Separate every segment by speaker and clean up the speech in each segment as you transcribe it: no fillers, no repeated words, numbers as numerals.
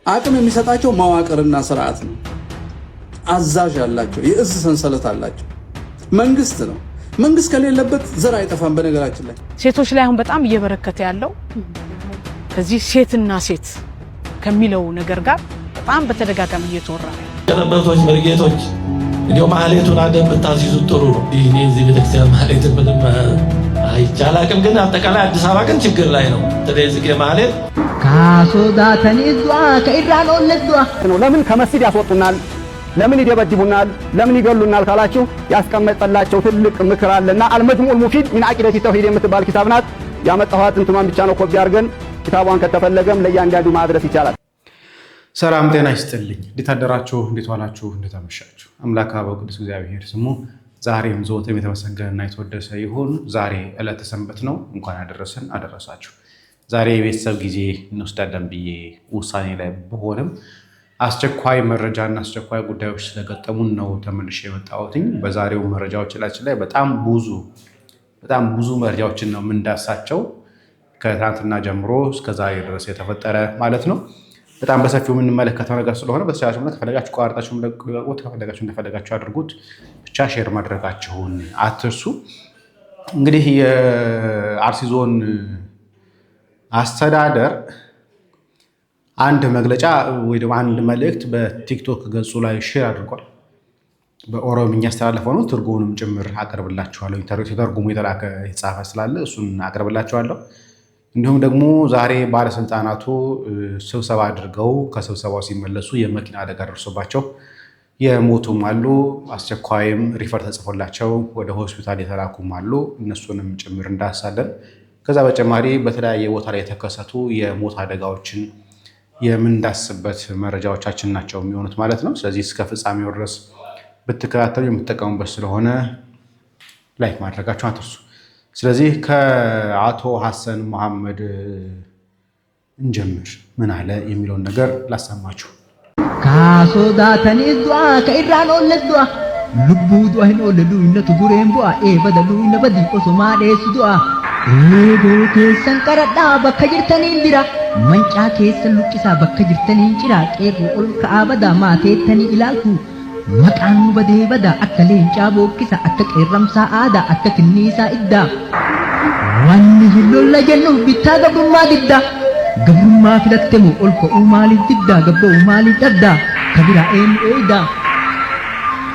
Speaker 1: አቅም የሚሰጣቸው መዋቅርና ስርዓት ነው። አዛዥ አላቸው፣ የእዝ ሰንሰለት አላቸው። መንግስት ነው። መንግስት ከሌለበት ዘር አይጠፋም። በነገራችን ላይ
Speaker 2: ሴቶች ላይ አሁን በጣም እየበረከተ ያለው ከዚህ ሴትና ሴት ከሚለው ነገር ጋር በጣም በተደጋጋሚ እየተወራ ነው።
Speaker 3: ቀለበቶች መርጌቶች እንዲያው ማህሌቱን አደም ብታስይዙ ጥሩ ነው። ይሄ እዚህ ቤተክርስቲያን ማህሌትን ምንም አይቻላቅም፣ ግን አጠቃላይ አዲስ አበባ ግን ችግር ላይ ነው። ስለዚህ ማህሌት
Speaker 4: ካሶዳተኒ ዱአ ከኢራን ወለዱአ
Speaker 5: ነው። ለምን ከመስጊድ ያስወጡናል? ለምን ይደበድቡናል? ለምን ይገሉናል ካላችሁ ያስቀመጠላቸው ትልቅ ምክር አለና አልመጅሙዕ ሙፊድ ሚን አቂደቲ ተውሂድ የምትባል ኪታብ ናት። ያመጣኋት እንትማን ብቻ ነው ኮፒ አድርገን ኪታቧን ከተፈለገም ለእያንዳንዱ ማድረስ ይቻላል።
Speaker 6: ሰላም ጤና ይስጥልኝ። እንዴት አደራችሁ? እንዴት ዋላችሁ? እንዴት አመሻችሁ? አምላክ አበው ቅዱስ እግዚአብሔር ስሙ ዛሬም ዘወትርም የተመሰገነና የተወደሰ ይሁን። ዛሬ ዕለተ ሰንበት ነው። እንኳን አደረሰን አደረሳችሁ። ዛሬ የቤተሰብ ጊዜ እንወስዳለን ብዬ ውሳኔ ላይ ብሆንም አስቸኳይ መረጃና አስቸኳይ ጉዳዮች ስለገጠሙን ነው ተመልሼ የመጣሁትኝ። በዛሬው መረጃዎቻችን ላይ በጣም ብዙ መረጃዎችን ነው የምንዳሳቸው ከትናንትና ጀምሮ እስከ ዛሬ ድረስ የተፈጠረ ማለት ነው። በጣም በሰፊው የምንመለከተው ነገር ስለሆነ በተቻላችሁ መጠን ከፈለጋችሁ ቋርጣችሁ ለቁት ከፈለጋችሁ እንደፈለጋችሁ አድርጉት። ብቻ ሼር ማድረጋችሁን አትርሱ። እንግዲህ የአርሲ ዞን አስተዳደር አንድ መግለጫ ወይ ደግሞ አንድ መልእክት በቲክቶክ ገጹ ላይ ሼር አድርጓል። በኦሮምኛ ያስተላለፈው ነው። ትርጉሙንም ጭምር አቀርብላችኋለሁ። ተርጉሙ የተጻፈ ስላለ እሱን አቀርብላችኋለሁ። እንዲሁም ደግሞ ዛሬ ባለስልጣናቱ ስብሰባ አድርገው ከስብሰባው ሲመለሱ የመኪና አደጋ ደርሶባቸው የሞቱም አሉ። አስቸኳይም ሪፈር ተጽፎላቸው ወደ ሆስፒታል የተላኩም አሉ። እነሱንም ጭምር እንዳሳለን። ከዛ በተጨማሪ በተለያየ ቦታ ላይ የተከሰቱ የሞት አደጋዎችን የምንዳስበት መረጃዎቻችን ናቸው የሚሆኑት ማለት ነው። ስለዚህ እስከ ፍጻሜው ድረስ ብትከታተሉ የምትጠቀሙበት ስለሆነ ላይክ ማድረጋችሁ አትርሱ። ስለዚህ ከአቶ ሐሰን መሐመድ እንጀምር። ምን አለ የሚለውን ነገር ላሰማችሁ።
Speaker 4: ካሶዳተኒ ዱአ ከኢራን ወለዱአ ልቡ ዱአ ሆነሉ እነቱ ጉሬን ቡአ በደሉ ለበዲ ኦሶማ ዴስ ዱአ ኬሰን ቀረዳ በከጅርተኒ እንዲራ መንጫ ኬሰን ሉቂሳ በከጅርተኒ እንጭራ ቄሩ ኦል ከአበዳ ማቴተኒ ኢላልኩ መቃኑ በዳ አከ ሌንጫ ቦኪሳ አከ ቄረምሳ አዳ አከ ክኒሳ ኢዳ ዋኒ ሂሎላ ጀኑ ቢታ ገብሩማ ድዳ ገብሩማ ፍለተሙ ኦልኮ ኡማሊ ድዳ ገቦ ኡማሊ ደዳ ከቢራ ኤን ኤዳ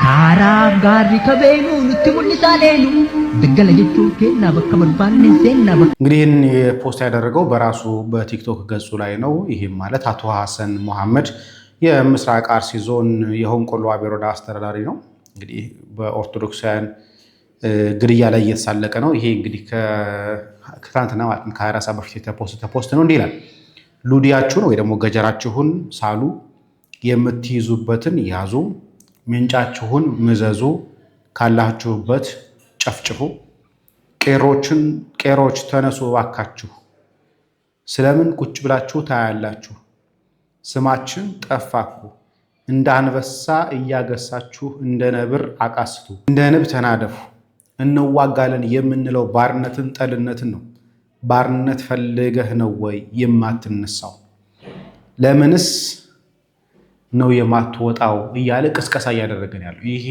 Speaker 4: ካራ ጋሪ ከቤኑ ንትሙልሳሌኑ ደገለ ጀቹ ከና በከበርባን ሴና
Speaker 6: እንግዲህ ይህን የፖስት ያደረገው በራሱ በቲክቶክ ገጹ ላይ ነው። ይህም ማለት አቶ ሐሰን መሐመድ የምስራቅ አርሲ ዞን የሆንቆሎ ዋቤ ወረዳ አስተዳዳሪ ነው። እንግዲህ በኦርቶዶክሳውያን ግድያ ላይ እየተሳለቀ ነው። ይሄ እንግዲህ ከትናንትና ማለት ከ24 ሰዓት በፊት የተፖስተ ፖስት ነው። እንዲህ ይላል። ሉዲያችሁን ወይ ደግሞ ገጀራችሁን ሳሉ፣ የምትይዙበትን ያዙ፣ ምንጫችሁን ምዘዙ፣ ካላችሁበት ጨፍጭፉ። ቄሮች ተነሱ ባካችሁ፣ ስለምን ቁጭ ብላችሁ ታያላችሁ? ስማችን ጠፋኩ፣ እንደ አንበሳ እያገሳችሁ እንደ ነብር አቃስቱ፣ እንደ ንብ ተናደፉ። እንዋጋለን የምንለው ባርነትን ጠልነትን ነው። ባርነት ፈልገህ ነው ወይ የማትነሳው? ለምንስ ነው የማትወጣው? እያለ ቅስቀሳ እያደረገን ያለው ይሄ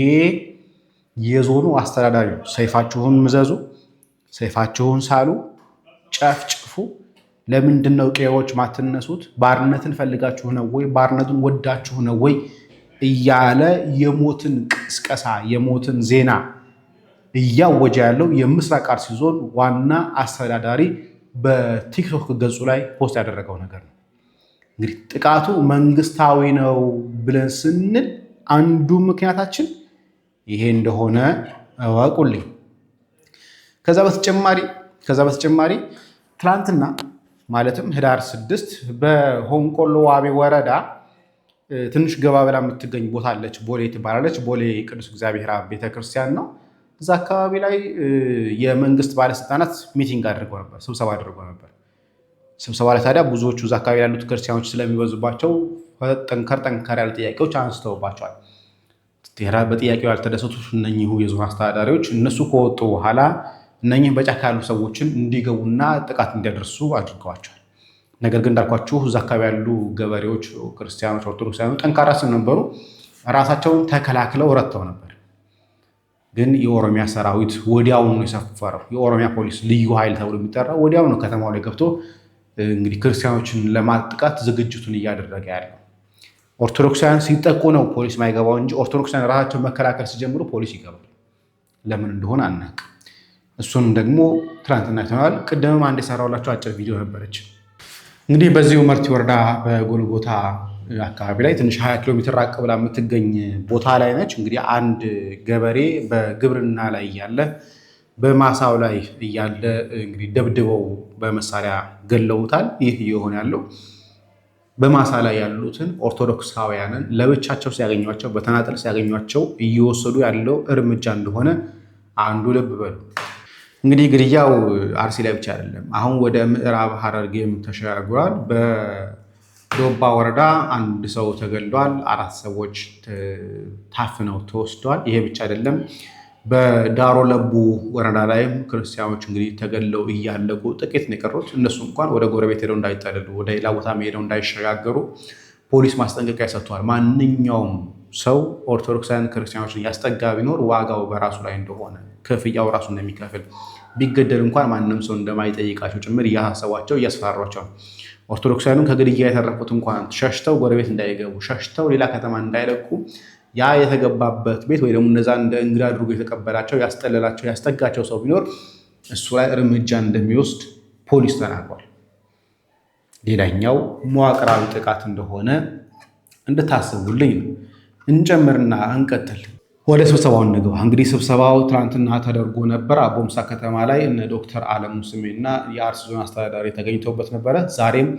Speaker 6: የዞኑ አስተዳዳሪ ነው። ሰይፋችሁን ምዘዙ፣ ሰይፋችሁን ሳሉ፣ ጨፍጭፉ። ለምንድን ነው ቄሮች ማትነሱት? ባርነትን ፈልጋችሁ ነው ወይ? ባርነቱን ወዳችሁ ነው ወይ? እያለ የሞትን ቅስቀሳ የሞትን ዜና እያወጀ ያለው የምስራቅ አርሲ ዞን ዋና አስተዳዳሪ በቲክቶክ ገጹ ላይ ፖስት ያደረገው ነገር ነው። እንግዲህ ጥቃቱ መንግስታዊ ነው ብለን ስንል አንዱ ምክንያታችን ይሄ እንደሆነ እወቁልኝ። ከዛ በተጨማሪ ትላንትና ማለትም ህዳር 6 በሆንቆሎ ዋቤ ወረዳ ትንሽ ገባ ብላ የምትገኝ ቦታ አለች። ቦሌ ትባላለች። ቦሌ ቅዱስ እግዚአብሔር አብ ቤተክርስቲያን ነው። እዛ አካባቢ ላይ የመንግስት ባለስልጣናት ሚቲንግ አድርገው ነበር፣ ስብሰባ አድርገው ነበር። ስብሰባ ላይ ታዲያ ብዙዎቹ እዛ አካባቢ ያሉት ክርስቲያኖች ስለሚበዙባቸው ጠንከር ያሉ ጥያቄዎች አንስተውባቸዋል። በጥያቄው ያልተደሰቱት እነኚሁ የዞን አስተዳዳሪዎች እነሱ ከወጡ በኋላ እነኚህ በጫካ ያሉ ሰዎችን እንዲገቡና ጥቃት እንዲያደርሱ አድርገዋቸዋል። ነገር ግን እንዳልኳችሁ እዛ አካባቢ ያሉ ገበሬዎች፣ ክርስቲያኖች፣ ኦርቶዶክሳውያን ጠንካራ ስለነበሩ ራሳቸውን ተከላክለው ረድተው ነበር። ግን የኦሮሚያ ሰራዊት ወዲያውኑ የሰፈረው የኦሮሚያ ፖሊስ ልዩ ኃይል ተብሎ የሚጠራው ወዲያውኑ ከተማው ላይ ገብቶ እንግዲህ ክርስቲያኖችን ለማጥቃት ዝግጅቱን እያደረገ ያለው። ኦርቶዶክሳውያን ሲጠቁ ነው ፖሊስ ማይገባው እንጂ ኦርቶዶክሳውያን ራሳቸውን መከላከል ሲጀምሩ ፖሊስ ይገባል። ለምን እንደሆነ አናውቅም። እሱንም ደግሞ ትናንትና ይተናል። ቅድምም አንድ የሰራሁላችሁ አጭር ቪዲዮ ነበረች። እንግዲህ በዚሁ መርቲ ወረዳ በጎልጎታ አካባቢ ላይ ትንሽ 20 ኪሎ ሜትር ራቅ ብላ የምትገኝ ቦታ ላይ ነች። እንግዲህ አንድ ገበሬ በግብርና ላይ እያለ በማሳው ላይ እያለ እንግዲህ ደብድበው በመሳሪያ ገለውታል። ይህ እየሆነ ያለው በማሳ ላይ ያሉትን ኦርቶዶክሳውያንን ለብቻቸው ሲያገኟቸው፣ በተናጠል ሲያገኟቸው እየወሰዱ ያለው እርምጃ እንደሆነ አንዱ ልብ በሉ። እንግዲህ ግድያው አርሲ ላይ ብቻ አይደለም፣ አሁን ወደ ምዕራብ ሐረርጌም ተሻግሯል። በዶባ ወረዳ አንድ ሰው ተገሏል፣ 4 ሰዎች ታፍነው ተወስደዋል። ይሄ ብቻ አይደለም፣ በዳሮ ለቡ ወረዳ ላይም ክርስቲያኖች እንግዲህ ተገለው እያለቁ ጥቂት ነው የቀሩት። እነሱ እንኳን ወደ ጎረቤት ሄደው እንዳይጠለሉ፣ ወደ ሌላ ቦታ ሄደው እንዳይሸጋገሩ ፖሊስ ማስጠንቀቂያ ሰጥቷል። ማንኛውም ሰው ኦርቶዶክሳውያን ክርስቲያኖችን ያስጠጋ ቢኖር ዋጋው በራሱ ላይ እንደሆነ፣ ክፍያው ራሱ እንደሚከፍል፣ ቢገደል እንኳን ማንም ሰው እንደማይጠይቃቸው ጭምር እያሳሰቧቸው እያስፈራሯቸው፣ ኦርቶዶክሳውያኑን ከግድያ የተረፉት እንኳን ሸሽተው ጎረቤት እንዳይገቡ፣ ሸሽተው ሌላ ከተማ እንዳይለቁ ያ የተገባበት ቤት ወይ ደግሞ እነዛ እንደ እንግዳ አድርጎ የተቀበላቸው ያስጠለላቸው ያስጠጋቸው ሰው ቢኖር እሱ ላይ እርምጃ እንደሚወስድ ፖሊስ ተናግሯል። ሌላኛው መዋቅራዊ ጥቃት እንደሆነ እንድታስቡልኝ ነው። እንጨምርና እንቀጥል። ወደ ስብሰባው እንግባ። እንግዲህ ስብሰባው ትናንትና ተደርጎ ነበር። አቦምሳ ከተማ ላይ እነ ዶክተር አለሙ ስሜና የአርሲ ዞን አስተዳዳሪ ተገኝተውበት ነበረ። ዛሬም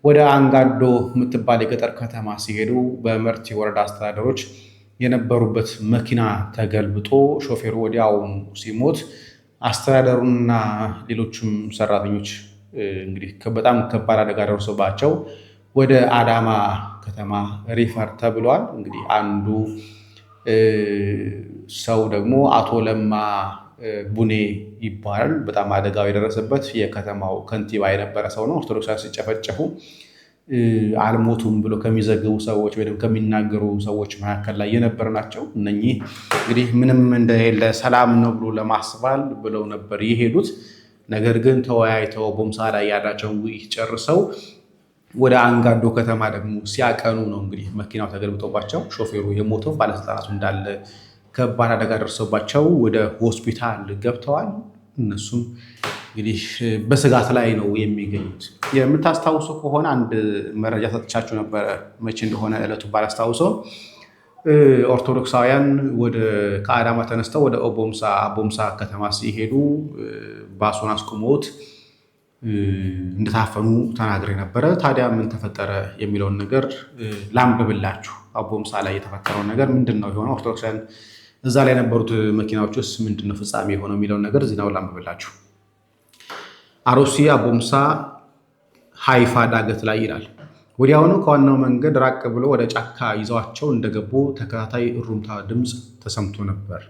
Speaker 6: ወደ አንጋዶ የምትባል የገጠር ከተማ ሲሄዱ በመርቲ ወረዳ አስተዳደሮች የነበሩበት መኪና ተገልብጦ ሾፌሩ ወዲያውኑ ሲሞት አስተዳደሩና ሌሎችም ሰራተኞች እንግዲህ በጣም ከባድ አደጋ ደርሶባቸው ወደ አዳማ ከተማ ሪፈር ተብሏል። እንግዲህ አንዱ ሰው ደግሞ አቶ ለማ ቡኔ ይባላል። በጣም አደጋው የደረሰበት የከተማው ከንቲባ የነበረ ሰው ነው። ኦርቶዶክሳውያን ሲጨፈጨፉ አልሞቱም ብሎ ከሚዘግቡ ሰዎች ወይም ከሚናገሩ ሰዎች መካከል ላይ የነበሩ ናቸው። እነኚህ እንግዲህ ምንም እንደሌለ ሰላም ነው ብሎ ለማስባል ብለው ነበር የሄዱት። ነገር ግን ተወያይተው ቦምሳ ላይ ያላቸውን ውይይት ጨርሰው ወደ አንጋዶ ከተማ ደግሞ ሲያቀኑ ነው እንግዲህ መኪናው ተገልብጦባቸው ሾፌሩ የሞተው፣ ባለስልጣናቱ እንዳለ ከባድ አደጋ ደርሶባቸው ወደ ሆስፒታል ገብተዋል። እነሱም እንግዲህ በስጋት ላይ ነው የሚገኙት። የምታስታውሱ ከሆነ አንድ መረጃ ሰጥቻችሁ ነበረ። መቼ እንደሆነ ዕለቱ ባላስታውሰው ኦርቶዶክሳውያን ከአዳማ ተነስተው ወደ አቦምሳ ከተማ ሲሄዱ ባሱን አስቁመውት እንደታፈኑ ተናግሬ ነበረ። ታዲያ ምን ተፈጠረ የሚለውን ነገር ላንብብላችሁ። አቦምሳ ላይ የተፈጠረውን ነገር ምንድን ነው የሆነው? ኦርቶዶክሳውያን እዛ ላይ የነበሩት መኪናዎች ውስጥ ምንድን ነው ፍጻሜ የሆነው የሚለውን ነገር ዜናውን ላንብብላችሁ። አሮሲ አቦምሳ ሃይፋ ዳገት ላይ ይላል። ወዲያውኑ ከዋናው መንገድ ራቅ ብሎ ወደ ጫካ ይዘዋቸው እንደገቡ ተከታታይ እሩምታ ድምፅ ተሰምቶ ነበር።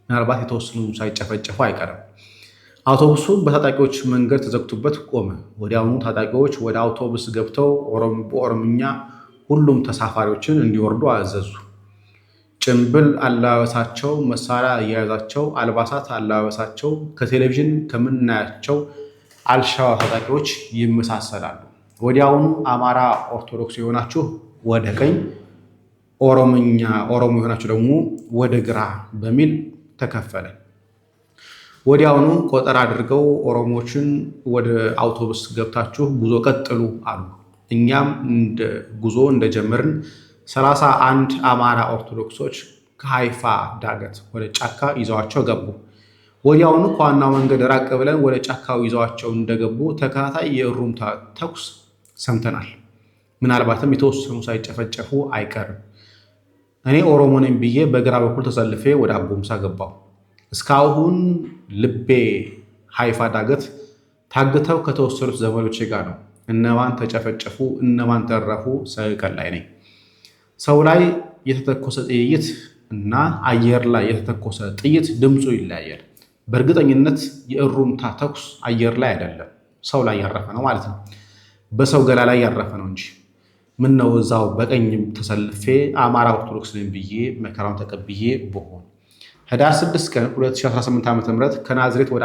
Speaker 6: ምናልባት የተወሰኑ ሳይጨፈጨፉ አይቀርም። አውቶቡሱ በታጣቂዎች መንገድ ተዘግቶበት ቆመ። ወዲያውኑ ታጣቂዎች ወደ አውቶቡስ ገብተው በኦሮምኛ ሁሉም ተሳፋሪዎችን እንዲወርዱ አዘዙ። ጭንብል አለባበሳቸው፣ መሳሪያ አያያዛቸው፣ አልባሳት አለባበሳቸው ከቴሌቪዥን ከምናያቸው አልሸባብ ታጣቂዎች ይመሳሰላሉ። ወዲያውኑ አማራ ኦርቶዶክስ የሆናችሁ ወደ ቀኝ፣ ኦሮሞ የሆናችሁ ደግሞ ወደ ግራ በሚል ተከፈለ። ወዲያውኑ ቆጠራ አድርገው ኦሮሞዎችን ወደ አውቶቡስ ገብታችሁ ጉዞ ቀጥሉ አሉ። እኛም ጉዞ እንደጀመርን 31 አማራ ኦርቶዶክሶች ከሃይፋ ዳገት ወደ ጫካ ይዘዋቸው ገቡ። ወዲያውኑ ከዋናው መንገድ ራቅ ብለን ወደ ጫካው ይዘዋቸው እንደገቡ ተከታታይ የእሩምታ ተኩስ ሰምተናል። ምናልባትም የተወሰኑ ሳይጨፈጨፉ አይቀርም። እኔ ኦሮሞ ነኝ ብዬ በግራ በኩል ተሰልፌ ወደ አቦምሳ ገባሁ። እስካሁን ልቤ ሃይፋ ዳገት ታግተው ከተወሰዱት ዘመዶቼ ጋር ነው። እነማን ተጨፈጨፉ፣ እነማን ተረፉ ሰቀል ላይ ነኝ። ሰው ላይ የተተኮሰ ጥይት እና አየር ላይ የተተኮሰ ጥይት ድምፁ ይለያያል። በእርግጠኝነት የእሩምታ ተኩስ አየር ላይ አይደለም፣ ሰው ላይ ያረፈ ነው ማለት ነው። በሰው ገላ ላይ ያረፈ ነው እንጂ ምን ነው እዛው በቀኝ ተሰልፌ አማራ ኦርቶዶክስ ነኝ ብዬ መከራውን ተቀብዬ በሆነ ህዳር 6 ቀን 2018 ዓ.ም ከናዝሬት ወደ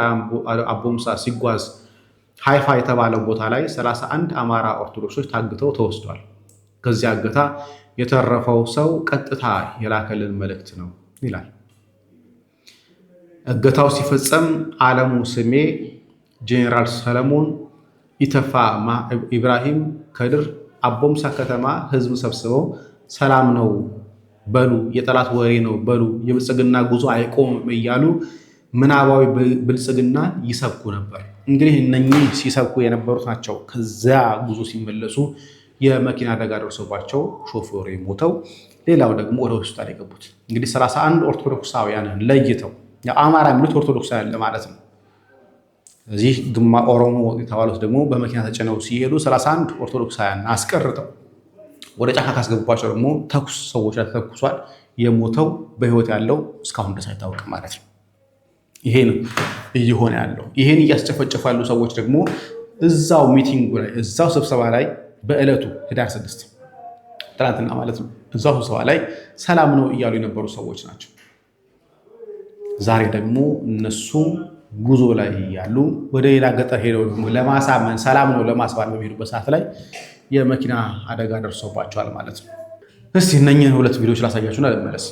Speaker 6: አቦ ሙሳ ሲጓዝ ሃይፋ የተባለው ቦታ ላይ 31 አማራ ኦርቶዶክሶች ታግተው ተወስዷል። ከዚያ እገታ የተረፈው ሰው ቀጥታ የላከልን መልእክት ነው ይላል። እገታው ሲፈጸም ዓለሙ ስሜ፣ ጄኔራል ሰለሞን ኢተፋ፣ ኢብራሂም ከድር አቦ ሙሳ ከተማ ህዝብ ሰብስበው ሰላም ነው በሉ፣ የጠላት ወሬ ነው በሉ፣ የብልጽግና ጉዞ አይቆምም እያሉ ምናባዊ ብልጽግና ይሰብኩ ነበር። እንግዲህ እነኚህ ሲሰብኩ የነበሩት ናቸው ከዚያ ጉዞ ሲመለሱ የመኪና አደጋ ደርሶባቸው ሾፌሩ ሞተው ሌላው ደግሞ ወደ ሆስፒታል የገቡት። እንግዲህ 31 ኦርቶዶክሳውያንን ለይተው አማራ የሚሉት ኦርቶዶክሳውያን ለማለት ነው። እዚህ ግማ ኦሮሞ የተባሉት ደግሞ በመኪና ተጭነው ሲሄዱ 31 ኦርቶዶክሳውያን አስቀርተው ወደ ጫካ ካስገቡባቸው ደግሞ ተኩስ ሰዎች ላይ ተኩሷል። የሞተው በህይወት ያለው እስካሁን ድረስ አይታወቅም ማለት ነው። ይሄ ነው እየሆነ ያለው። ይሄን እያስጨፈጨፉ ያሉ ሰዎች ደግሞ እዛው ሚቲንጉ ላይ እዛው ስብሰባ ላይ በዕለቱ ህዳር 6 ትናንትና ማለት ነው እዛው ስብሰባ ላይ ሰላም ነው እያሉ የነበሩ ሰዎች ናቸው። ዛሬ ደግሞ እነሱ ጉዞ ላይ ያሉ ወደ ሌላ ገጠር ሄደው ደግሞ ለማሳመን ሰላም ነው ለማስባል በሚሄዱበት ሰዓት ላይ የመኪና አደጋ ደርሶባቸዋል ማለት ነው። እስቲ እነኝህን ሁለት ቪዲዮዎች ላሳያችሁና ልመለስ።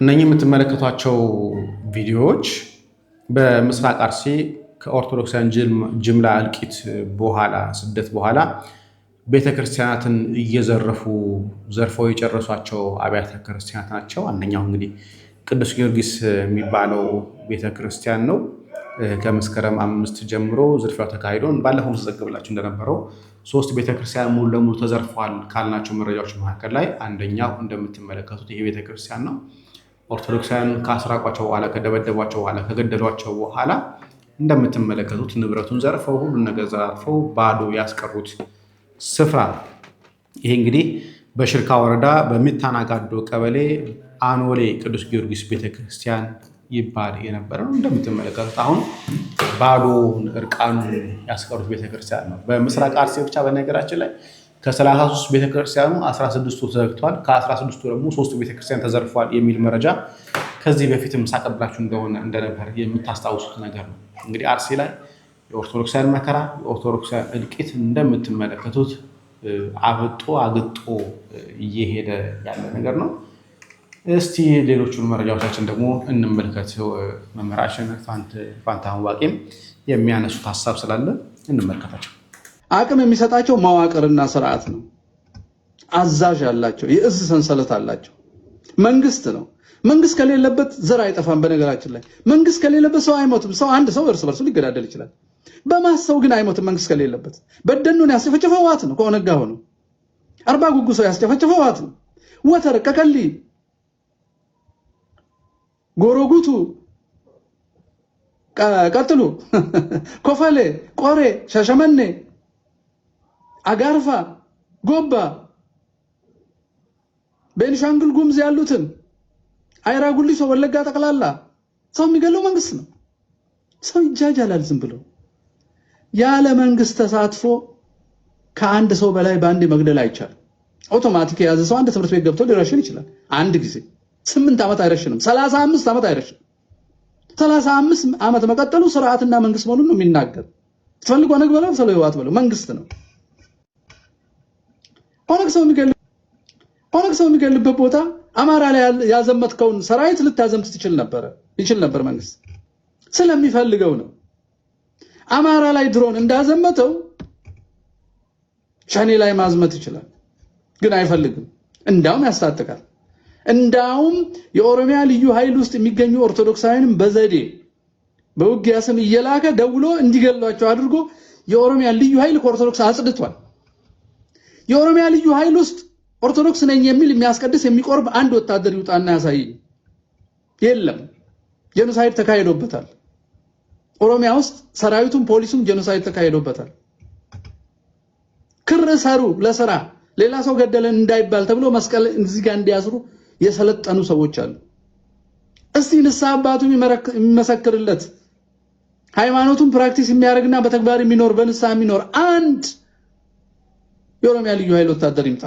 Speaker 6: እነኚህ የምትመለከቷቸው ቪዲዮዎች በምስራቅ አርሲ ከኦርቶዶክሳውያን ጅምላ እልቂት በኋላ ስደት በኋላ ቤተክርስቲያናትን ዘርፈው የጨረሷቸው አብያተ ክርስቲያናት ናቸው። አንደኛው እንግዲህ ቅዱስ ጊዮርጊስ የሚባለው ቤተክርስቲያን ነው። ከመስከረም 5 ጀምሮ ዝርፊያው ተካሂዶ ባለፈው ተዘግብላችሁ እንደነበረው 3 ቤተክርስቲያን ሙሉ ለሙሉ ተዘርፈዋል ካልናቸው መረጃዎች መካከል ላይ አንደኛው እንደምትመለከቱት ይሄ ቤተክርስቲያን ነው። ኦርቶዶክሳውያን ካስራቋቸው በኋላ ከደበደቧቸው በኋላ ከገደሏቸው በኋላ እንደምትመለከቱት ንብረቱን ዘርፈው ሁሉን ነገር ዘርፈው ባዶ ያስቀሩት ስፍራ። ይሄ እንግዲህ በሽርካ ወረዳ በሚታናጋዶ ቀበሌ አኖሌ ቅዱስ ጊዮርጊስ ቤተክርስቲያን ይባል የነበረ ነው። እንደምትመለከቱት አሁን ባዶ እርቃኑ ያስቀሩት ቤተክርስቲያን ነው። በምስራቅ አርሲ ብቻ በነገራችን ላይ ከ33 ቤተክርስቲያኑ 16ቱ ተዘግቷል። ከ16ቱ ደግሞ 3ቱ ቤተክርስቲያን ተዘርፏል የሚል መረጃ ከዚህ በፊትም ሳቀብላችሁ እንደነበር የምታስታውሱት ነገር ነው። እንግዲህ አርሲ ላይ የኦርቶዶክሳውያን መከራ የኦርቶዶክሳውያን እልቂት እንደምትመለከቱት አግጦ እየሄደ ያለ ነገር ነው። እስቲ ሌሎቹን መረጃዎቻችን ደግሞ እንመልከት። መምህራችን ፋንታሁን ዋቄም የሚያነሱት ሀሳብ ስላለ እንመልከታቸው።
Speaker 1: አቅም የሚሰጣቸው መዋቅርና ስርዓት ነው። አዛዥ አላቸው፣ የእዝ ሰንሰለት አላቸው። መንግስት ነው። መንግስት ከሌለበት ዘር አይጠፋም። በነገራችን ላይ መንግስት ከሌለበት ሰው አይሞትም። አንድ ሰው እርስ በርሱ ሊገዳደል ይችላል። በማሰው ግን አይሞትም። መንግስት ከሌለበት በደኑን ያስጨፈጨፈው ህወሓት ነው። ከኦነግ ሆኖ አርባ ጉጉ ሰው ያስጨፈጨፈው ህወሓት ነው። ወተር ቀቀሊ፣ ጎሮጉቱ፣ ቀጥሉ፣ ኮፈሌ፣ ቆሬ፣ ሻሸመኔ፣ አጋርፋ፣ ጎባ፣ ቤንሻንጉል ጉምዝ ያሉትን አይራ ጉሊሶ፣ ወለጋ ጠቅላላ ሰው የሚገለው መንግስት ነው። ሰው ይጃጃላል ዝም ብሎ ያለ መንግስት ተሳትፎ ከአንድ ሰው በላይ በአንድ መግደል አይቻልም። አውቶማቲክ የያዘ ሰው አንድ ትምህርት ቤት ገብቶ ሊረሽን ይችላል። አንድ ጊዜ 8 ዓመት አይረሽንም፣ 35 ዓመት አይረሽንም። 35 ዓመት መቀጠሉ ስርዓትና መንግስት መሆኑን ነው የሚናገር። ትፈልግ ኦነግ በለው ሰው ህወሓት በለው መንግስት ነው። ኦነግ ሰው የሚገልበት ቦታ አማራ ላይ ያዘመትከውን ሰራዊት ልታዘምት ይችል ነበር መንግስት ስለሚፈልገው ነው። አማራ ላይ ድሮን እንዳዘመተው ሸኔ ላይ ማዝመት ይችላል፣ ግን አይፈልግም። እንዳውም ያስታጥቃል። እንዳውም የኦሮሚያ ልዩ ኃይል ውስጥ የሚገኙ ኦርቶዶክሳውያንም በዘዴ በውጊያ ስም እየላከ ደውሎ እንዲገሏቸው አድርጎ የኦሮሚያ ልዩ ኃይል ከኦርቶዶክስ አጽድቷል። የኦሮሚያ ልዩ ኃይል ውስጥ ኦርቶዶክስ ነኝ የሚል የሚያስቀድስ የሚቆርብ አንድ ወታደር ይውጣና ያሳይ። የለም፣ ጄኖሳይድ ተካሂዶበታል። ኦሮሚያ ውስጥ ሰራዊቱም ፖሊሱም ጄኖሳይድ ተካሂዶበታል። ክር ሰሩ ለስራ ሌላ ሰው ገደለን እንዳይባል ተብሎ መስቀል እዚህ ጋር እንዲያስሩ የሰለጠኑ ሰዎች አሉ። እስቲ ንስሐ አባቱ የሚመሰክርለት ሃይማኖቱን ፕራክቲስ የሚያደርግና በተግባር የሚኖር በንስሐ የሚኖር አንድ የኦሮሚያ ልዩ ኃይል ወታደር ይምጣ።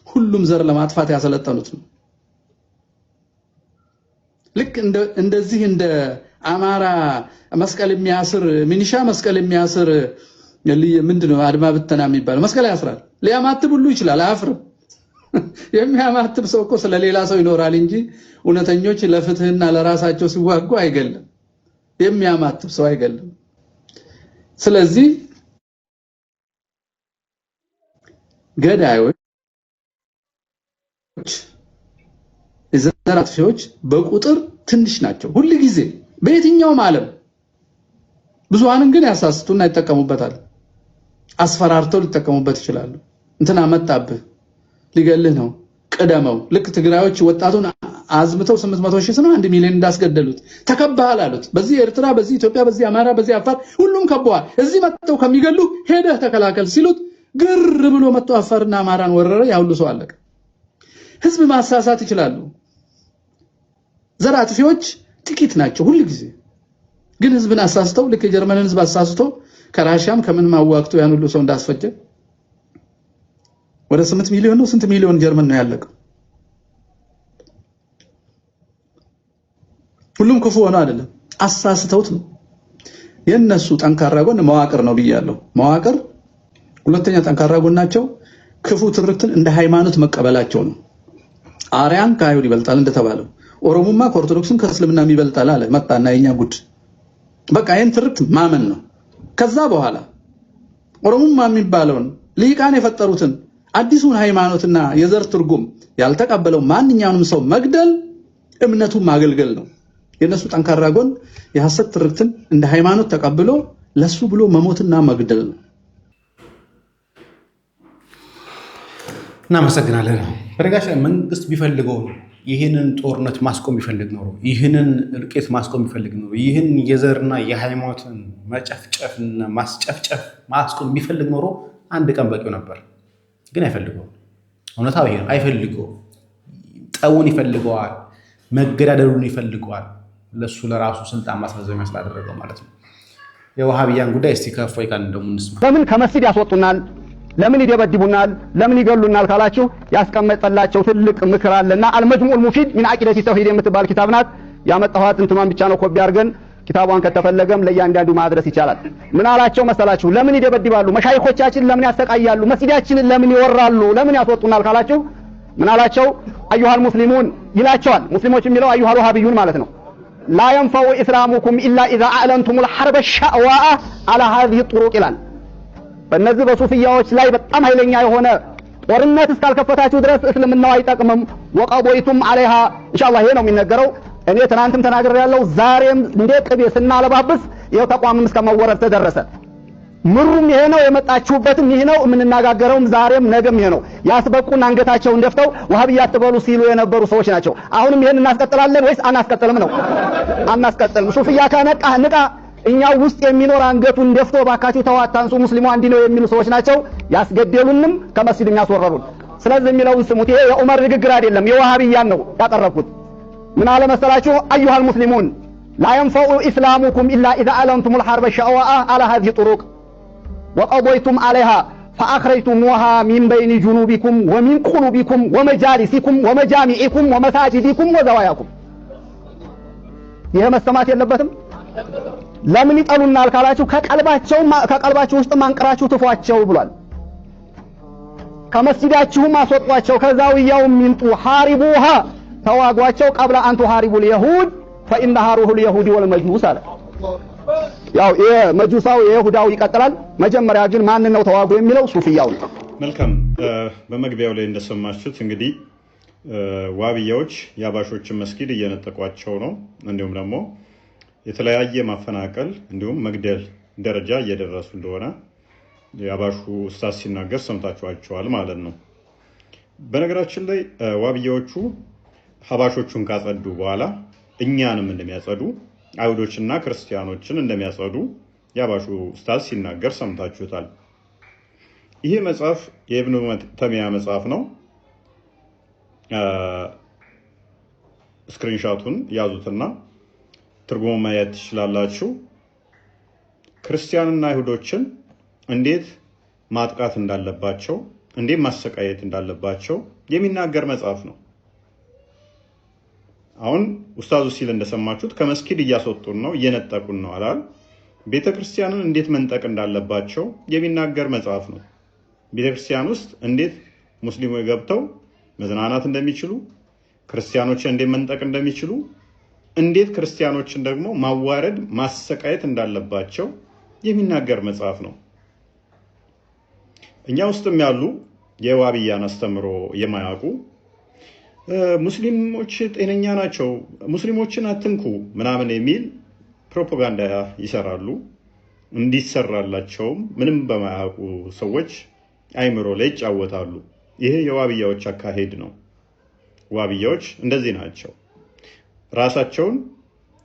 Speaker 1: ሁሉም ዘር ለማጥፋት ያሰለጠኑት ነው። ልክ እንደዚህ እንደ አማራ መስቀል የሚያስር ሚኒሻ መስቀል የሚያስር ምንድነው አድማ ብተና የሚባለው መስቀል ያስራል። ሊያማትብ ሁሉ ይችላል፣ አያፍርም። የሚያማትብ ሰው እኮ ስለሌላ ሰው ይኖራል እንጂ እውነተኞች ለፍትህና ለራሳቸው ሲዋጉ አይገለም። የሚያማትብ ሰው አይገለም። ስለዚህ ገዳዮች የዘር አጥፊዎች በቁጥር ትንሽ ናቸው ሁሉ ጊዜ በየትኛውም ዓለም። ብዙሃንን ግን ያሳስቱና ይጠቀሙበታል። አስፈራርተው ሊጠቀሙበት ይችላሉ። እንትና መጣብህ ሊገልህ ነው ቅደመው። ልክ ትግራዮች ወጣቱን አዝምተው 800 ሺህ ነው 1 ሚሊዮን እንዳስገደሉት ተከባሃል አሉት። በዚህ ኤርትራ፣ በዚህ ኢትዮጵያ፣ በዚህ አማራ፣ በዚህ አፋር ሁሉም ከበዋል። እዚህ መጥተው ከሚገሉ ሄደህ ተከላከል ሲሉት ግር ብሎ መጥቶ አፋርና አማራን ወረረ። ያ ሁሉ ሰው አለቀ። ህዝብ ማሳሳት ይችላሉ። ዘር አጥፊዎች ጥቂት ናቸው ሁሉ ጊዜ ግን ህዝብን አሳስተው ልክ የጀርመንን ህዝብ አሳስቶ ከራሻም ከምንም አዋክቶ ያን ሁሉ ሰው እንዳስፈጀ ወደ 8 ሚሊዮን ነው ስንት ሚሊዮን ጀርመን ነው ያለቀው። ሁሉም ክፉ ሆኖ አይደለም አሳስተውት ነው። የነሱ ጠንካራ ጎን መዋቅር ነው ብያለሁ። መዋቅር ሁለተኛ ጠንካራ ጎናቸው ክፉ ትርክትን እንደ ሃይማኖት መቀበላቸው ነው። አርያን ከአይሁድ ይበልጣል እንደተባለው ኦሮሞማ ከኦርቶዶክስም ከእስልምና ይበልጣል አለ መጣና የኛ ጉድ በቃ ይሄን ትርክት ማመን ነው። ከዛ በኋላ ኦሮሞማ የሚባለውን ሊቃን የፈጠሩትን አዲሱን ሃይማኖትና የዘር ትርጉም ያልተቀበለው ማንኛውንም ሰው መግደል እምነቱን ማገልገል ነው። የነሱ ጠንካራ ጎን የሐሰት ትርክትን እንደ ሃይማኖት ተቀብሎ ለሱ ብሎ መሞትና መግደል ነው።
Speaker 6: እናመሰግናለን። በነገራችን ላይ መንግስት ቢፈልገው ይህንን ጦርነት ማስቆም ቢፈልግ ኖሮ ይህንን እልቂት ማስቆም ቢፈልግ ኖሮ ይህን የዘርና የሃይማኖትን መጨፍጨፍና ማስጨፍጨፍ ማስቆም ቢፈልግ ኖሮ አንድ ቀን በቂው ነበር። ግን አይፈልገው። እውነታው ይሄ ነው። አይፈልገው። ጠውን ይፈልገዋል፣ መገዳደሉን ይፈልገዋል። ለሱ ለራሱ ስልጣን ማስመዘብ ስላደረገው ማለት ነው። የዋሃብያን ጉዳይ እስቲ ከፎይ ካን እንደሙ እንስማ።
Speaker 5: ለምን ከመስጊድ ያስወጡናል? ለምን ይደበድቡናል? ለምን ይገሉናል ካላችሁ ያስቀመጠላቸው ትልቅ ምክር አለና አልመጅሙዑል ሙፊድ ሚን አቂደቲ ተውሂድ የምትባል ኪታብ ናት። ያመጣኋት እንትማን ብቻ ነው ኮፒ አድርገን ኪታቧን ከተፈለገም ለእያንዳንዱ ማድረስ ይቻላል። ምን አላቸው መሰላችሁ? ለምን ይደበድባሉ? መሻይኾቻችን ለምን ያሰቃያሉ? መስጊዳችንን ለምን ይወራሉ? ለምን ያስወጡናል ካላችሁ ምን አላቸው? አዩሃል ሙስሊሙን ይላቸዋል። ሙስሊሞች የሚለው አዩሃል ወሃቢዩን ማለት ነው። ላ የንፈዑ ኢስላሙኩም ኢላ ኢዛ አዕለንቱሙል ሐርበ ሸዕዋአ አላ ሃዚሂ ጡሩቅ ይላል። በእነዚህ በሱፊያዎች ላይ በጣም ኃይለኛ የሆነ ጦርነት እስካልከፈታችሁ ድረስ እስልምናው አይጠቅምም። ወቀቦይቱም አለይሃ ኢንሻአላህ ይሄ ነው የሚነገረው። እኔ ትናንትም ተናግሬያለሁ። ዛሬም እንደ ቅቤ ስናለባብስ ይሄው ተቋምም እስከመወረድ ተደረሰ። ምሩም ይሄ ነው፣ የመጣችሁበትም ይሄ ነው፣ የምንነጋገረውም ዛሬም ነገም ይሄ ነው። ያስበቁን አንገታቸውን ደፍተው ወሃቢያ አትበሉ ሲሉ የነበሩ ሰዎች ናቸው። አሁንም ይሄን እናስቀጥላለን ወይስ አናስቀጥልም ነው? አናስቀጥልም። ሱፊያ ከነቃ ንቃ። እኛው ውስጥ የሚኖር አንገቱን ደፍቶ ባካችሁ ተዋታንሱ ሙስሊሙ አንዲ ነው የሚሉ ሰዎች ናቸው ያስገደሉንም ከመስጊድ የሚያስወረሩን። ስለዚህ የሚለውን ስሙት። ይሄ የዑመር ንግግር አይደለም፣ የዋሃቢያን ነው ያቀረብኩት። ምን አለ መሰላችሁ? አዩሃል ሙስሊሙን ላ የንፈዑ ኢስላሙኩም ኢላ ኢዛ አዕለንቱሙል ሐርበ ሸዕዋአ አላ ሃዚሂ ጡሩቅ ወቀቦይቱም አለይሃ ፈአኽረጅቱሙሃ ሚን በይኒ ጁኑቢኩም ወሚን ቁሉቢኩም ወመጃሊሲኩም ወመጃሚዒኩም ወመሳጅዲኩም ወዘዋያኩም። ይሄ መሰማት የለበትም። ለምን ይጠሉናል ካላችሁ ከቀልባችሁ ውስጥ ማንቀራችሁ ትፏቸው ብሏል። ከመስጊዳችሁም አስወጧቸው፣ ከዛውያውም ይምጡ። ሐሪቡሃ ተዋጓቸው ቀብለ አንቱ ሐሪቡል የሁድ ፈኢነሃ ሩሁል የሁድ ወልመጁስ አለ። ያው የመጁሳው የይሁዳው ይቀጥላል። መጀመሪያ ግን ማን ነው ተዋጉ የሚለው? ሱፊያው ነው።
Speaker 7: መልካም። በመግቢያው ላይ እንደሰማችሁት እንግዲህ ዋሃቢያዎች የአባሾችን መስጊድ እየነጠቋቸው ነው። እንዲሁም ደግሞ የተለያየ ማፈናቀል እንዲሁም መግደል ደረጃ እየደረሱ እንደሆነ የአባሹ ኡስታዝ ሲናገር ሰምታችኋቸዋል ማለት ነው። በነገራችን ላይ ዋሃቢያዎቹ ሀባሾቹን ካጸዱ በኋላ እኛንም እንደሚያጸዱ አይሁዶችና ክርስቲያኖችን እንደሚያጸዱ የአባሹ ኡስታዝ ሲናገር ሰምታችሁታል። ይሄ መጽሐፍ የኢብኑ ተይሚያ መጽሐፍ ነው። ስክሪንሻቱን ያዙትና ትርጉሙ ማየት ትችላላችሁ። ክርስቲያንና አይሁዶችን እንዴት ማጥቃት እንዳለባቸው፣ እንዴት ማሰቃየት እንዳለባቸው የሚናገር መጽሐፍ ነው። አሁን ኡስታዙ ሲል እንደሰማችሁት ከመስጊድ እያስወጡን ነው፣ እየነጠቁን ነው አላል። ቤተክርስቲያንን እንዴት መንጠቅ እንዳለባቸው የሚናገር መጽሐፍ ነው። ቤተክርስቲያን ውስጥ እንዴት ሙስሊሞች ገብተው መዝናናት እንደሚችሉ፣ ክርስቲያኖችን እንዴት መንጠቅ እንደሚችሉ፣ እንዴት ክርስቲያኖችን ደግሞ ማዋረድ ማሰቃየት እንዳለባቸው የሚናገር መጽሐፍ ነው። እኛ ውስጥም ያሉ የዋብያን አስተምሮ የማያውቁ ሙስሊሞች ጤነኛ ናቸው፣ ሙስሊሞችን አትንኩ ምናምን የሚል ፕሮፓጋንዳ ይሰራሉ። እንዲሰራላቸውም ምንም በማያውቁ ሰዎች አይምሮ ላይ ይጫወታሉ። ይሄ የዋብያዎች አካሄድ ነው። ዋብያዎች እንደዚህ ናቸው። ራሳቸውን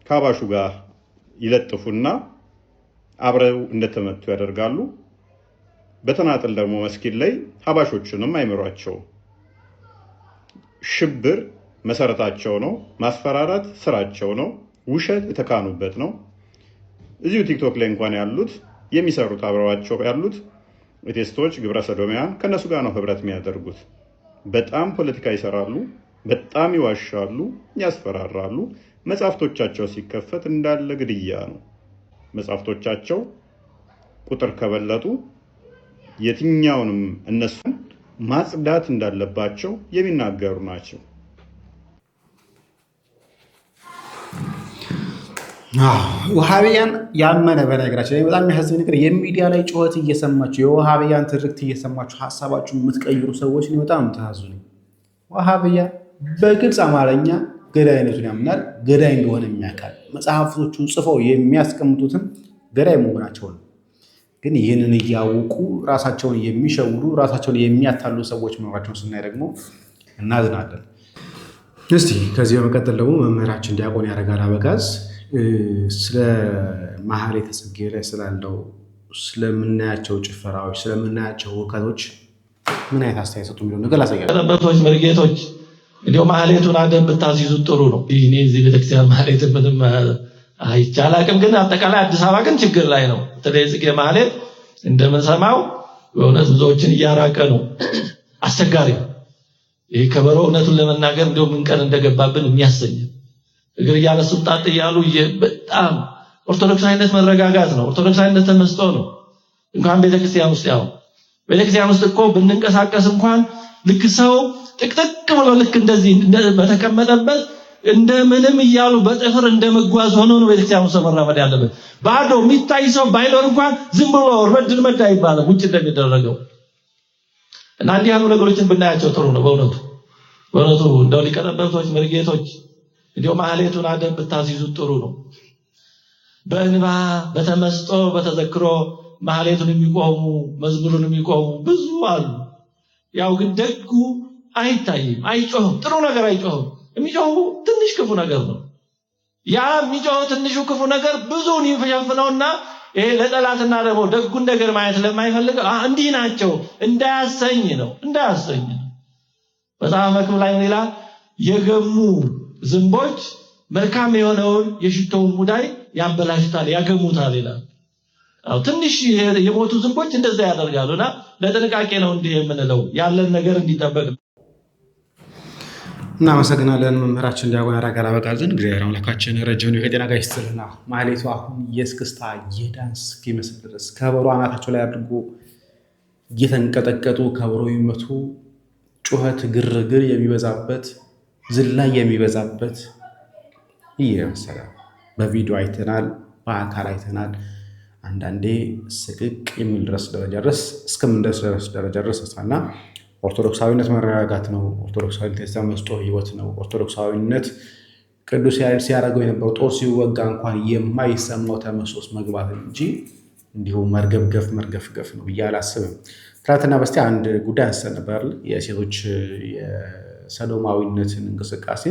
Speaker 7: ከአባሹ ጋር ይለጥፉና አብረው እንደተመቱ ያደርጋሉ። በተናጠል ደግሞ መስጊድ ላይ ሀባሾቹንም አይምሯቸው። ሽብር መሰረታቸው ነው። ማስፈራራት ስራቸው ነው። ውሸት የተካኑበት ነው። እዚሁ ቲክቶክ ላይ እንኳን ያሉት የሚሰሩት አብረዋቸው ያሉት ቴስቶች ግብረ ሰዶሚያን ከነሱ ጋር ነው ህብረት የሚያደርጉት። በጣም ፖለቲካ ይሰራሉ፣ በጣም ይዋሻሉ፣ ያስፈራራሉ። መጽሐፍቶቻቸው ሲከፈት እንዳለ ግድያ ነው። መጽሐፍቶቻቸው ቁጥር ከበለጡ የትኛውንም እነሱን ማጽዳት እንዳለባቸው የሚናገሩ ናቸው።
Speaker 6: ውሃብያን ያመነ በነገራችን ላይ በጣም የሚያሳዝን ነገር የሚዲያ ላይ ጩኸት እየሰማችሁ የውሃብያን ትርክት እየሰማችሁ ሀሳባችሁን የምትቀይሩ ሰዎች በጣም ተያዙ። ውሃብያ በግልጽ አማርኛ ገዳይነቱን ያምናል፣ ገዳይ እንደሆነ የሚያውቃል። መጽሐፍቶቹን ጽፈው የሚያስቀምጡትም ገዳይ መሆናቸው ነው። ግን ይህንን እያወቁ ራሳቸውን የሚሸውዱ ራሳቸውን የሚያታሉ ሰዎች መኖራቸውን ስናይ ደግሞ እናዝናለን። እስቲ ከዚህ በመቀጠል ደግሞ መምህራችን ዲያቆን ያረጋል አበጋዝ ስለ ማህሌተ ጽጌ ላይ ስላለው ስለምናያቸው ጭፈራዎች ስለምናያቸው ውከቶች ምን አይነት አስተያየት ሰጡ የሚለው ነገር ላሳያለሁ።
Speaker 3: ቀለበቶች መርጌቶች እንዲያው ማህሌቱን አደብ ብታስይዙት ጥሩ ነው። እኔ እዚህ ቤተክርስቲያን ማህሌትን ምንም አይቻላቅም፣ ግን አጠቃላይ አዲስ አበባ ግን ችግር ላይ ነው። በተለይ ጽጌ ማህሌት እንደምንሰማው በእውነት ብዙዎችን እያራቀ ነው። አስቸጋሪ ነው። ይሄ ከበሮ እውነቱን ለመናገር እንዲያው ምን ቀን እንደገባብን የሚያሰኝ እግር እያነሱ ጣጥ እያሉ በጣም ኦርቶዶክሳዊነት መረጋጋት ነው። ኦርቶዶክሳዊነት ተመስጦ ነው። እንኳን ቤተክርስቲያን ውስጥ ያው ቤተክርስቲያን ውስጥ እኮ ብንንቀሳቀስ እንኳን ልክ ሰው ጥቅጥቅ ብሎ ልክ እንደዚህ በተቀመጠበት እንደምንም እያሉ በጥፍር እንደመጓዝ ሆኖ ነው ቤተክርስቲያን ውስጥ መራመድ ያለበት። ባዶ የሚታይ ሰው ባይኖር እንኳን ዝም ብሎ ረድን መዳ ይባላል ውጭ እንደሚደረገው እና እንዲህ ያሉ ነገሮችን ብናያቸው ጥሩ ነው። በእውነቱ እንደው ሊቀጠበብቶች መርጌቶች እንዲያው ማህሌቱን አደብ ብታስይዙት ጥሩ ነው። በእንባ በተመስጦ በተዘክሮ ማህሌቱን የሚቆሙ መዝሙሩን የሚቆሙ ብዙ አሉ። ያው ግን ደጉ አይታይም፣ አይጮህም፣ ጥሩ ነገር አይጮህም። የሚጮሁ ትንሽ ክፉ ነገር ነው። ያ የሚጮህ ትንሹ ክፉ ነገር ብዙውን ይሸፍነውና ይሄ ለጠላትና ደግሞ ደጉን ነገር ማየት ለማይፈልግ እንዲህ ናቸው እንዳያሰኝ ነው። መጽሐፈ መክብብ ላይ ሌላ የገሙ ዝንቦች መልካም የሆነውን የሽቶውን ሙዳይ ያበላሽታል፣ ያገሙታል ይላል። ትንሽ የሞቱ ዝንቦች እንደዛ ያደርጋሉና ለጥንቃቄ ነው እንዲህ የምንለው ያለን ነገር እንዲጠበቅ።
Speaker 6: እናመሰግናለን መምህራችን ዲያቆን ያረጋል አበጋዝን። እግዚአብሔር አምላካችን ረጅም ከጤና ጋር ይስጥልና። ማህሌቱ አሁን የእስክስታ የዳንስ እስኪመስል ድረስ ከበሮ አናታቸው ላይ አድርጎ እየተንቀጠቀጡ ከበሮ የሚመቱ ጩኸት፣ ግርግር የሚበዛበት ዝላይ የሚበዛበት ይመስላል። በቪዲዮ አይተናል፣ በአካል አይተናል። አንዳንዴ ስቅቅ የሚል እስከምንደርስ ደረጃ ድረስና ኦርቶዶክሳዊነት መረጋጋት ነው። ኦርቶዶክሳዊነት የተመስጦ ህይወት ነው። ኦርቶዶክሳዊነት ቅዱስ ያሬድ ሲያደርገው የነበረው ጦር ሲወጋ እንኳን የማይሰማው ተመስጦ መግባት እንጂ እንዲሁ መርገፍገፍ ነው ብዬ አላስብም። ትናንትና በስቲያ አንድ ጉዳይ አንስተን ነበር፣ የሴቶች የሰዶማዊነትን እንቅስቃሴ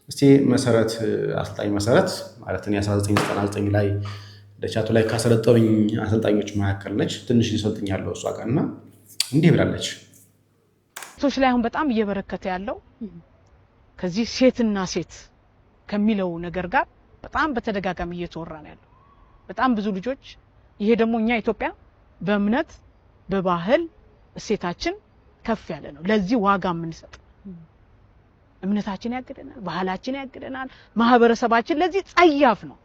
Speaker 6: እስቲ መሰረት አሰልጣኝ መሰረት ማለት ነው 1999 ላይ ደቻቱ ላይ ካሰለጠኑኝ አሰልጣኞች መካከል ነች። ትንሽ ይሰልጥኛለሁ እሷ ጋርና እንዲህ ብላለች።
Speaker 2: ሴቶች ላይ አሁን በጣም እየበረከተ ያለው ከዚህ ሴትና ሴት ከሚለው ነገር ጋር በጣም በተደጋጋሚ እየተወራ ነው ያለው። በጣም ብዙ ልጆች ይሄ ደግሞ እኛ ኢትዮጵያ በእምነት በባህል እሴታችን ከፍ ያለ ነው። ለዚህ ዋጋ የምንሰጥ እምነታችን ያግደናል፣ ባህላችን ያግደናል፣ ማህበረሰባችን ለዚህ ጸያፍ ነው።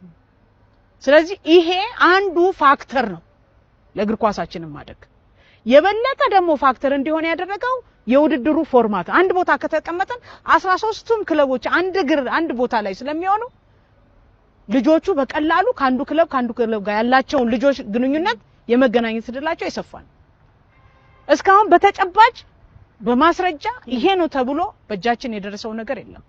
Speaker 2: ስለዚህ ይሄ አንዱ ፋክተር ነው ለእግር ኳሳችን ማደግ። የበለጠ ደግሞ ፋክተር እንዲሆን ያደረገው የውድድሩ ፎርማት አንድ ቦታ ከተቀመጠን 13ቱም ክለቦች አንድ ቦታ ላይ ስለሚሆኑ ልጆቹ በቀላሉ ከአንዱ ክለብ ጋር ያላቸውን ልጆች ግንኙነት የመገናኘት እድላቸው ይሰፋል። እስካሁን በተጨባጭ በማስረጃ ይሄ ነው ተብሎ በእጃችን የደረሰው ነገር የለም።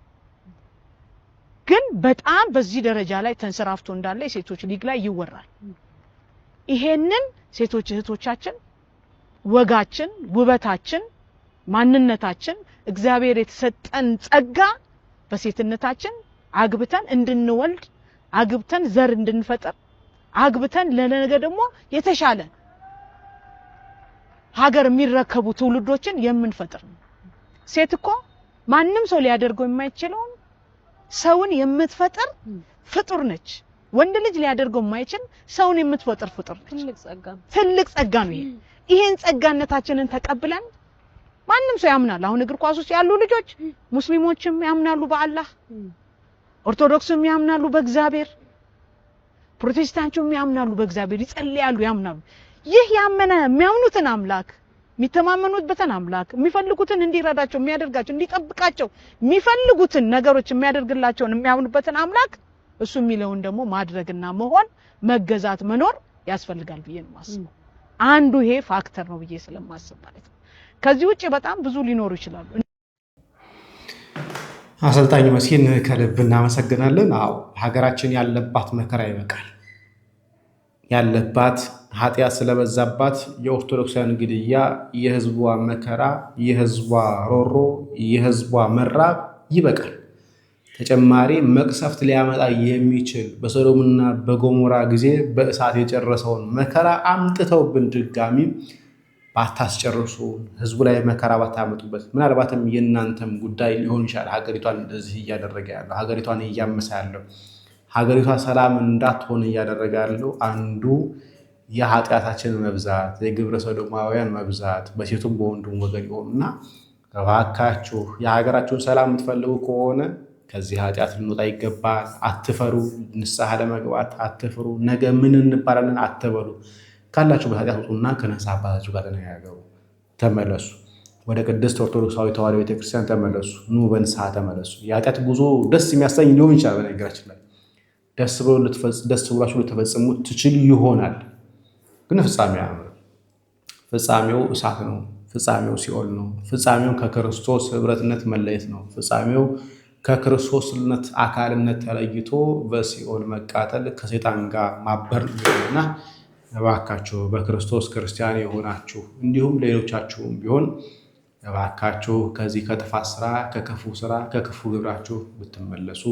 Speaker 2: ግን በጣም በዚህ ደረጃ ላይ ተንሰራፍቶ እንዳለ የሴቶች ሊግ ላይ ይወራል። ይሄንን ሴቶች እህቶቻችን ወጋችን፣ ውበታችን፣ ማንነታችን እግዚአብሔር የተሰጠን ጸጋ በሴትነታችን አግብተን እንድንወልድ አግብተን ዘር እንድንፈጥር አግብተን ለነገ ደግሞ የተሻለ ሀገር የሚረከቡ ትውልዶችን የምንፈጥር ነው። ሴት እኮ ማንም ሰው ሊያደርገው የማይችለው ሰውን የምትፈጥር ፍጡር ነች። ወንድ ልጅ ሊያደርገው የማይችል ሰውን የምትፈጥር ፍጡር ነች። ትልቅ ጸጋ ነው ይሄ። ይሄን ጸጋነታችንን ተቀብለን ማንም ሰው ያምናል። አሁን እግር ኳስ ውስጥ ያሉ ልጆች ሙስሊሞችም ያምናሉ በአላህ፣ ኦርቶዶክስም ያምናሉ በእግዚአብሔር፣ ፕሮቴስታንቱም ያምናሉ በእግዚአብሔር፣ ይጸልያሉ፣ ያምናሉ። ይህ ያመነ የሚያምኑትን አምላክ የሚተማመኑበትን አምላክ የሚፈልጉትን እንዲረዳቸው የሚያደርጋቸው እንዲጠብቃቸው የሚፈልጉትን ነገሮች የሚያደርግላቸው የሚያምኑበትን አምላክ እሱ የሚለውን ደግሞ ማድረግና መሆን መገዛት መኖር ያስፈልጋል ብዬ ነው ማስበው። አንዱ ይሄ ፋክተር ነው ብዬ ስለማስብ ማለት ነው። ከዚህ ውጪ በጣም ብዙ ሊኖሩ ይችላሉ።
Speaker 6: አሰልጣኝ መሲን ከልብ እናመሰግናለን። አዎ ሀገራችን ያለባት መከራ ይበቃል። ያለባት ኃጢአት ስለበዛባት የኦርቶዶክሳውያን ግድያ፣ የህዝቧ መከራ፣ የህዝቧ ሮሮ፣ የህዝቧ መራብ ይበቃል። ተጨማሪ መቅሰፍት ሊያመጣ የሚችል በሶዶምና በጎሞራ ጊዜ በእሳት የጨረሰውን መከራ አምጥተውብን ድጋሚ ባታስጨርሱ፣ ህዝቡ ላይ መከራ ባታመጡበት። ምናልባትም የእናንተም ጉዳይ ሊሆን ይችላል ሀገሪቷን እንደዚህ እያደረገ ያለው፣ ሀገሪቷን እያመሰ ያለው፣ ሀገሪቷ ሰላም እንዳትሆን እያደረገ ያለው አንዱ የኃጢአታችን መብዛት፣ የግብረ ሰዶማውያን መብዛት በሴቱም በወንዱም ወገን ይሆኑና እባካችሁ የሀገራችሁን ሰላም የምትፈልጉ ከሆነ ከዚህ ኃጢአት ልንወጣ ይገባል። አትፈሩ፣ ንስሐ ለመግባት አትፍሩ። ነገ ምን እንባላለን አትበሉ። ካላችሁ በኃጢአት ውጡና ከነሳ አባታችሁ ጋር ተነጋገሩ፣ ተመለሱ። ወደ ቅድስት ኦርቶዶክሳዊ ተዋሕዶ ቤተክርስቲያን ተመለሱ። ኑ በንስሐ ተመለሱ። የኃጢአት ጉዞ ደስ የሚያሰኝ ሊሆን ይችላል። በነገራችን ላይ ደስ ብሏችሁ ልትፈጽሙ ትችል ይሆናል። ግን ፍጻሜው አያምርም። ፍጻሜው እሳት ነው። ፍጻሜው ሲኦል ነው። ፍጻሜው ከክርስቶስ ህብረትነት መለየት ነው። ፍጻሜው ከክርስቶስነት አካልነት ተለይቶ በሲኦል መቃጠል ከሰይጣን ጋር ማበር ነውና እባካችሁ በክርስቶስ ክርስቲያን የሆናችሁ እንዲሁም ሌሎቻችሁም ቢሆን እባካችሁ ከዚህ ከጥፋት ስራ፣ ከክፉ ስራ፣ ከክፉ ግብራችሁ ብትመለሱ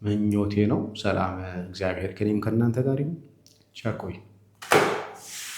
Speaker 6: ምኞቴ ነው። ሰላም እግዚአብሔር ከእኔም ከእናንተ ጋር ይሁን። ቸር ቆዩ።